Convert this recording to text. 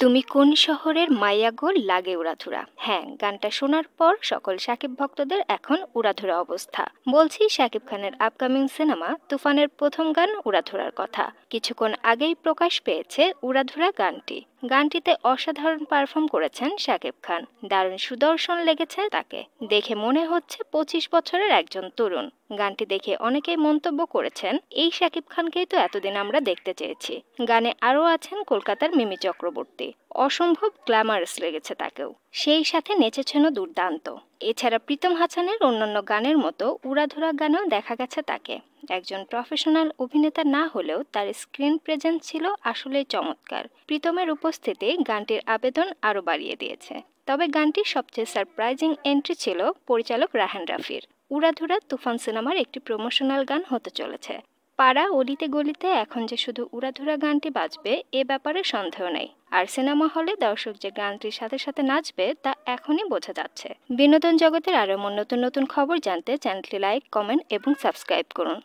তুমি কোন শহরের মাইয়া গো লাগে উড়াধুরা। হ্যাঁ, গানটা শোনার পর সকল শাকিব ভক্তদের এখন উড়াধুরা অবস্থা। বলছি শাকিব খানের আপকামিং সিনেমা তুফানের প্রথম গান উড়াধুরার কথা। কিছুক্ষণ আগেই প্রকাশ পেয়েছে উড়াধুরা গানটি। গানটিতে অসাধারণ পারফর্ম করেছেন শাকিব খান। দারুণ সুদর্শন লেগেছে তাকে। দেখে মনে হচ্ছে 25 বছরের একজন তরুণ। গানটি দেখে অনেকেই মন্তব্য করেছেন, এই শাকিব খানকেই তো এতদিন আমরা দেখতে চেয়েছি। গানে আরও আছেন কলকাতার মিমি চক্রবর্তী। অসম্ভব গ্ল্যামারাস লেগেছে তাকেও। সেই সাথে নেচেছেনও দুর্দান্ত। এছাড়া প্রীতম হাসানের অন্যান্য গানের মতো উড়াধুরা গানেও দেখা গেছে তাকে। একজন প্রফেশনাল অভিনেতা না হলেও তার স্ক্রিন প্রেজেন্স ছিল আসলেই চমৎকার। প্রীতমের উপস্থিতি গানটির আবেদন আরও বাড়িয়ে দিয়েছে। তবে গানটির সবচেয়ে সারপ্রাইজিং এন্ট্রি ছিল পরিচালক রায়হান রাফির। উড়াধুরা তুফান সিনেমার একটি প্রমোশনাল গান হতে চলেছে। পাড়া অলিতে গলিতে এখন যে শুধু উড়াধুরা গানটি বাজবে এ ব্যাপারে সন্দেহ নেই। আর সিনেমা হলে দর্শক যে গানটির সাথে সাথে নাচবে তা এখনই বোঝা যাচ্ছে। বিনোদন জগতের আরও নতুন নতুন খবর জানতে চ্যানেলটি লাইক, কমেন্ট এবং সাবস্ক্রাইব করুন।